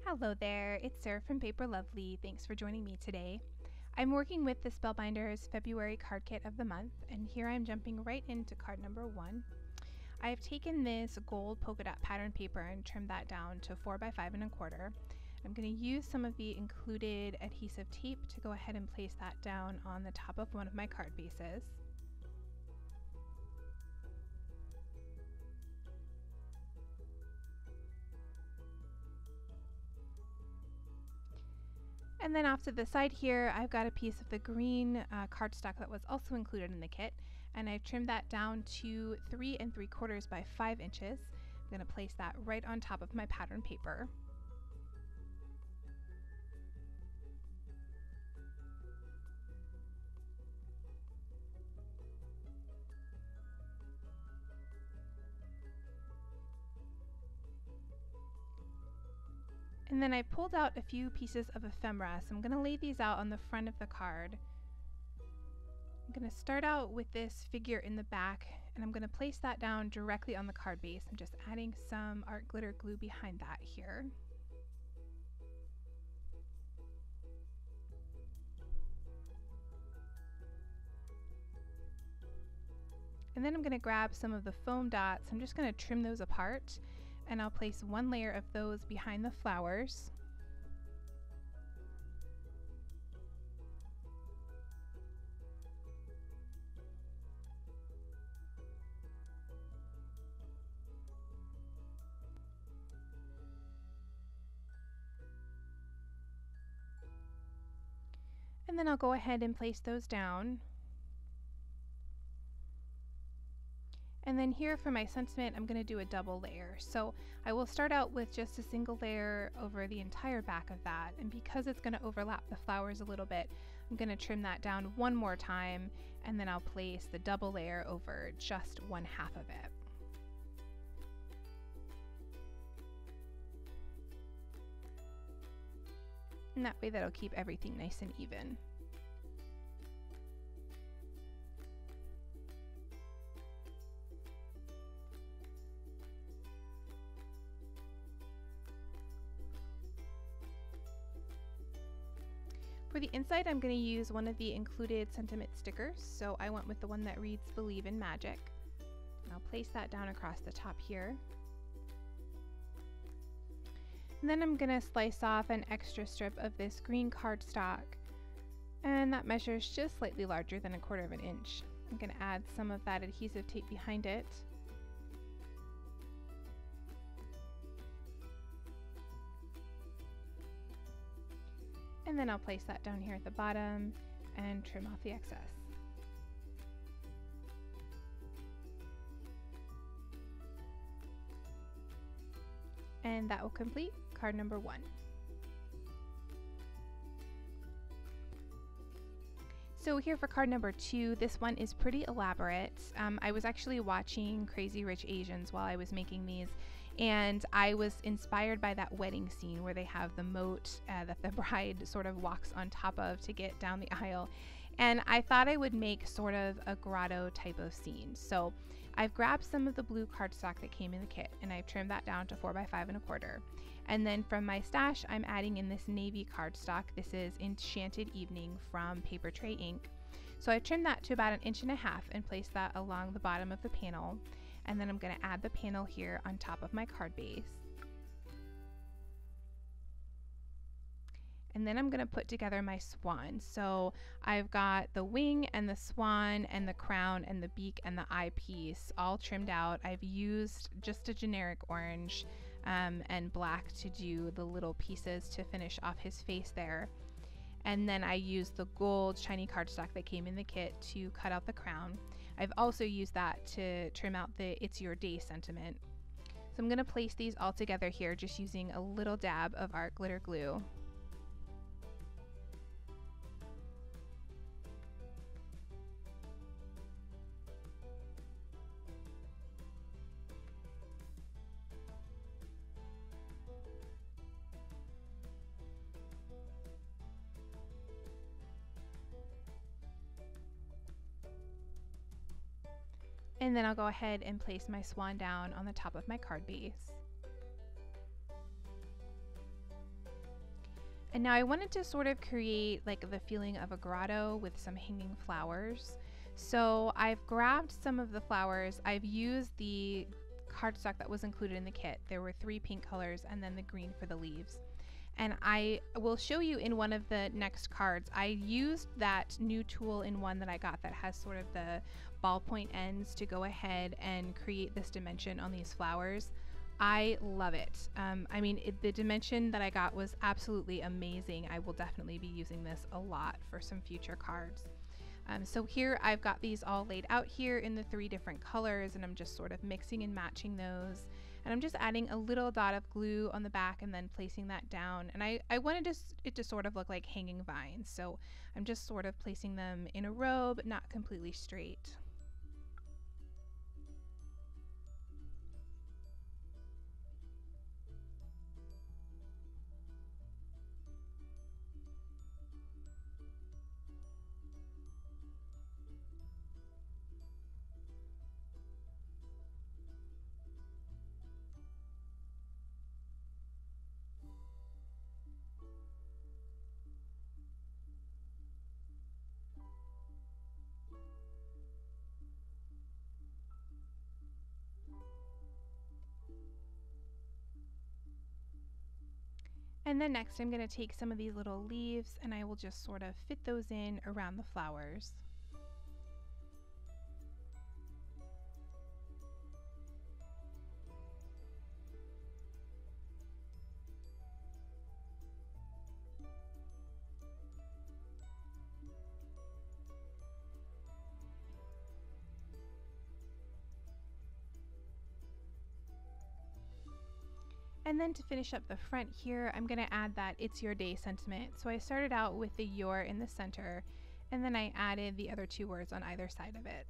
Hello there, it's Sarah from Paper Lovely. Thanks for joining me today. I'm working with the Spellbinders February card kit of the month, and here I'm jumping right into card number 1. I've taken this gold polka dot pattern paper and trimmed that down to 4 by 5 1/4. I'm going to use some of the included adhesive tape to go ahead and place that down on the top of one of my card bases. And then off to the side here, I've got a piece of the green cardstock that was also included in the kit, and I've trimmed that down to 3 3/4 by 5 inches. I'm going to place that right on top of my pattern paper. And then I pulled out a few pieces of ephemera, so I'm going to lay these out on the front of the card. I'm going to start out with this figure in the back, and I'm going to place that down directly on the card base. I'm just adding some art glitter glue behind that here. And then I'm going to grab some of the foam dots. I'm just going to trim those apart, and I'll place one layer of those behind the flowers. And then I'll go ahead and place those down. And then here for my sentiment, I'm going to do a double layer. So I will start out with just a single layer over the entire back of that. And because it's going to overlap the flowers a little bit, I'm going to trim that down one more time, and then I'll place the double layer over just 1/2 of it. And that way that'll keep everything nice and even. For the inside, I'm going to use one of the included sentiment stickers, so I went with the one that reads "Believe in Magic." And I'll place that down across the top here. And then I'm going to slice off an extra strip of this green cardstock, and that measures just slightly larger than 1/4 inch. I'm going to add some of that adhesive tape behind it. And then I'll place that down here at the bottom and trim off the excess. And that will complete card number 1. So here for card number 2, this one is pretty elaborate. I was actually watching Crazy Rich Asians while I was making these, and I was inspired by that wedding scene where they have the moat that the bride sort of walks on top of to get down the aisle. And I thought I would make sort of a grotto type of scene. So I've grabbed some of the blue cardstock that came in the kit, and I've trimmed that down to 4 by 5 1/4. And then from my stash, I'm adding in this navy cardstock. This is Enchanted Evening from Paper Tray Ink. So I trimmed that to about 1.5 inches and placed that along the bottom of the panel. And then I'm going to add the panel here on top of my card base. And then I'm going to put together my swan. So I've got the wing and the swan and the crown and the beak and the eyepiece all trimmed out. I've used just a generic orange and black to do the little pieces to finish off his face there. And then I used the gold shiny cardstock that came in the kit to cut out the crown. I've also used that to trim out the "It's Your Day" sentiment. So I'm going to place these all together here just using a little dab of art glitter glue. And then I'll go ahead and place my swan down on the top of my card base. And now I wanted to sort of create like the feeling of a grotto with some hanging flowers. So I've grabbed some of the flowers. I've used the cardstock that was included in the kit. There were 3 pink colors and then the green for the leaves. And I will show you in one of the next cards. I used that new tool in one that I got that has sort of the ballpoint ends to go ahead and create this dimension on these flowers. I love it. I mean, the dimension that I got was absolutely amazing. I will definitely be using this a lot for some future cards. So here I've got these all laid out here in the 3 different colors, and I'm just sort of mixing and matching those. And I'm just adding a little dot of glue on the back and then placing that down. And I wanted it to sort of look like hanging vines. So I'm just sort of placing them in a row, but not completely straight. And then next I'm going to take some of these little leaves and I will just sort of fit those in around the flowers. And then to finish up the front here, I'm going to add that "It's Your Day" sentiment. So I started out with the "your" in the center, and then I added the other 2 words on either side of it.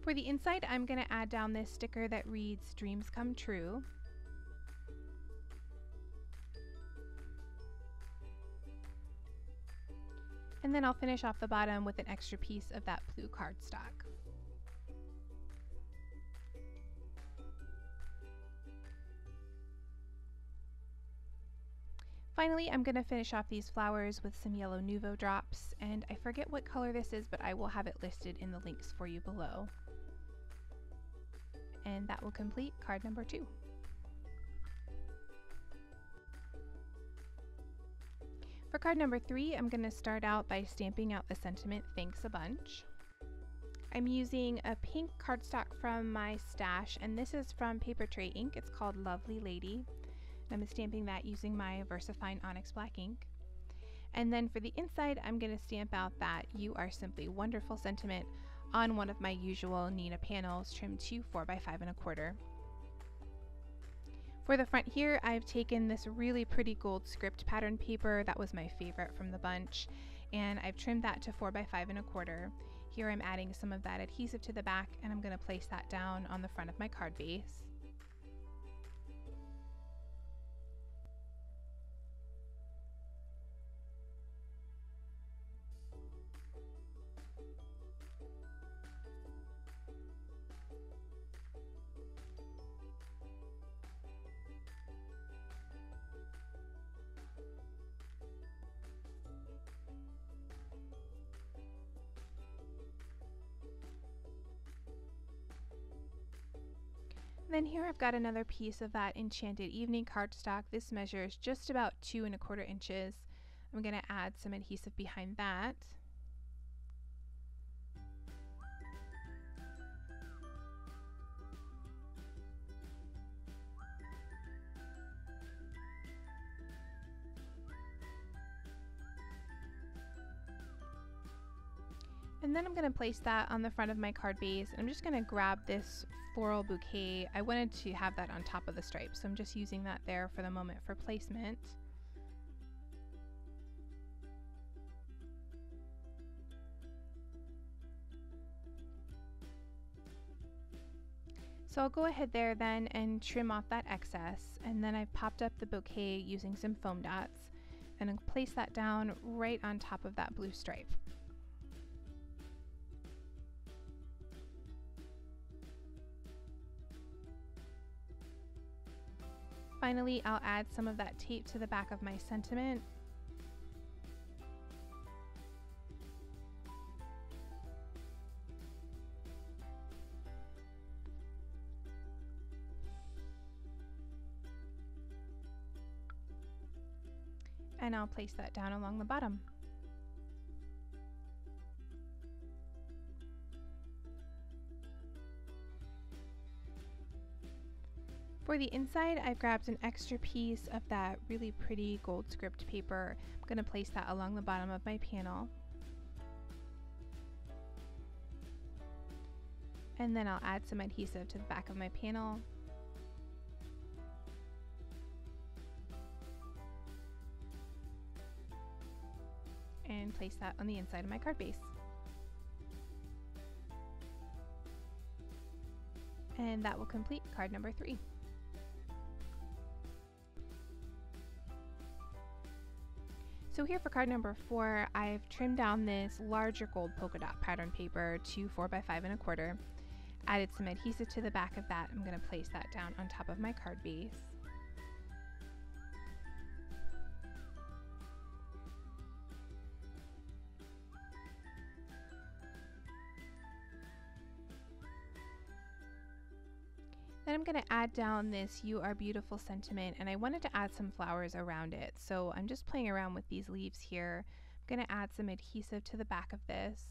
For the inside, I'm going to add down this sticker that reads "Dreams Come True." And then I'll finish off the bottom with an extra piece of that blue cardstock. Finally, I'm going to finish off these flowers with some yellow Nuvo drops, and I forget what color this is, but I will have it listed in the links for you below. And that will complete card number 2. For card number 3, I'm going to start out by stamping out the sentiment "Thanks a Bunch." I'm using a pink cardstock from my stash, and this is from Paper Tray Ink. It's called Lovely Lady. I'm stamping that using my VersaFine Onyx Black ink. And then for the inside, I'm going to stamp out that "You Are Simply Wonderful" sentiment on one of my usual Nina panels trimmed to 4x5 1/4. For the front here, I've taken this really pretty gold script pattern paper that was my favorite from the bunch, and I've trimmed that to 4x5 1/4. Here I'm adding some of that adhesive to the back, and I'm going to place that down on the front of my card base. Then here I've got another piece of that Enchanted Evening cardstock. This measures just about 2 1/4 inches. I'm going to add some adhesive behind that. And then I'm going to place that on the front of my card base. I'm just going to grab this floral bouquet. I wanted to have that on top of the stripe, so I'm just using that there for the moment for placement. So I'll go ahead there then and trim off that excess, and then I've popped up the bouquet using some foam dots and I'll place that down right on top of that blue stripe. Finally, I'll add some of that tape to the back of my sentiment. And I'll place that down along the bottom. For the inside, I've grabbed an extra piece of that really pretty gold script paper. I'm going to place that along the bottom of my panel. And then I'll add some adhesive to the back of my panel. And place that on the inside of my card base. And that will complete card number 3. So here for card number 4, I've trimmed down this larger gold polka dot pattern paper to 4x5 1/4. Added some adhesive to the back of that. I'm going to place that down on top of my card base. Then I'm going to add down this "You Are Beautiful" sentiment, and I wanted to add some flowers around it. So I'm just playing around with these leaves here. I'm going to add some adhesive to the back of this.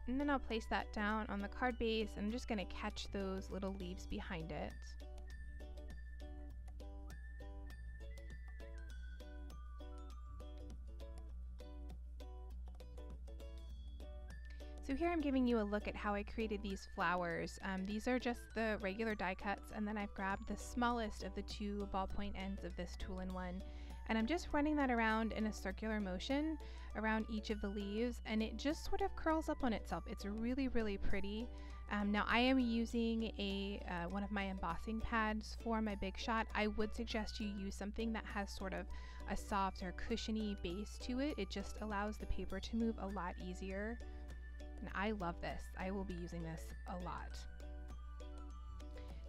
And then I'll place that down on the card base, and I'm just going to catch those little leaves behind it. So here I'm giving you a look at how I created these flowers. These are just the regular die cuts, and then I've grabbed the smallest of the 2 ballpoint ends of this tool-in-one, and I'm just running that around in a circular motion around each of the leaves, and it just sort of curls up on itself. It's really, really pretty. Now I am using one of my embossing pads for my Big Shot. I would suggest you use something that has sort of a soft or cushiony base to it. It just allows the paper to move a lot easier. And I love this. I will be using this a lot.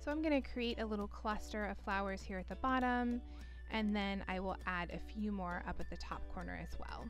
So I'm going to create a little cluster of flowers here at the bottom, and then I will add a few more up at the top corner as well.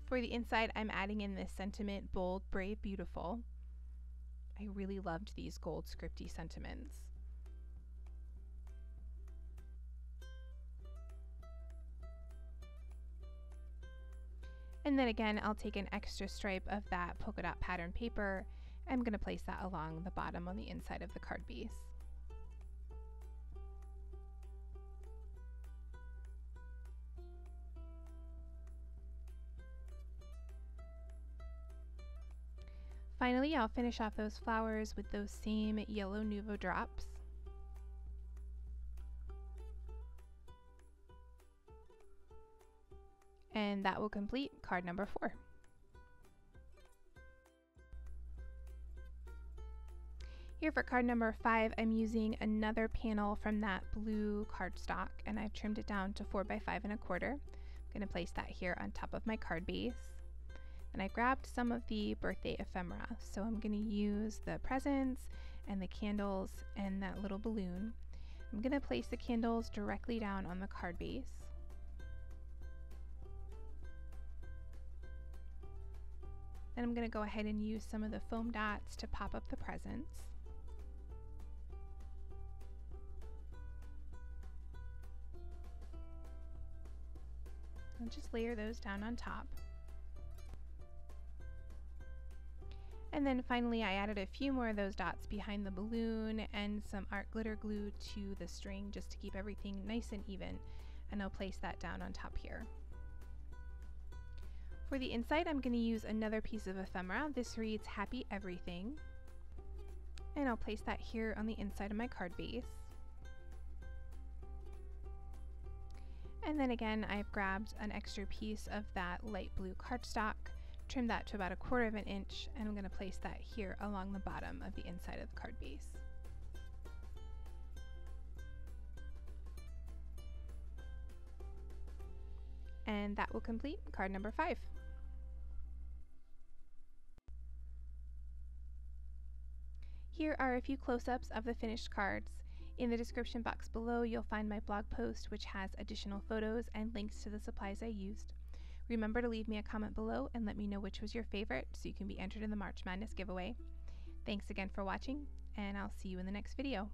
For the inside, I'm adding in this sentiment, Bold, Brave, Beautiful. I really loved these gold scripty sentiments. And then again, I'll take an extra stripe of that polka dot pattern paper. I'm going to place that along the bottom on the inside of the card base. Finally, I'll finish off those flowers with those same yellow Nuvo drops. And that will complete card number 4. Here for card number 5, I'm using another panel from that blue cardstock, and I've trimmed it down to 4x5 1/4. I'm going to place that here on top of my card base. And I grabbed some of the birthday ephemera. So I'm going to use the presents and the candles and that little balloon. I'm going to place the candles directly down on the card base. Then I'm going to go ahead and use some of the foam dots to pop up the presents. I'll just layer those down on top. And then finally I added a few more of those dots behind the balloon and some art glitter glue to the string just to keep everything nice and even. And I'll place that down on top here. For the inside, I'm going to use another piece of ephemera. This reads Happy Everything. And I'll place that here on the inside of my card base. And then again, I've grabbed an extra piece of that light blue cardstock, trimmed that to about 1/4 of an inch, and I'm going to place that here along the bottom of the inside of the card base. And that will complete card number 5. Here are a few close-ups of the finished cards. In the description box below, you'll find my blog post, which has additional photos and links to the supplies I used. Remember to leave me a comment below and let me know which was your favorite so you can be entered in the March Madness giveaway. Thanks again for watching, and I'll see you in the next video.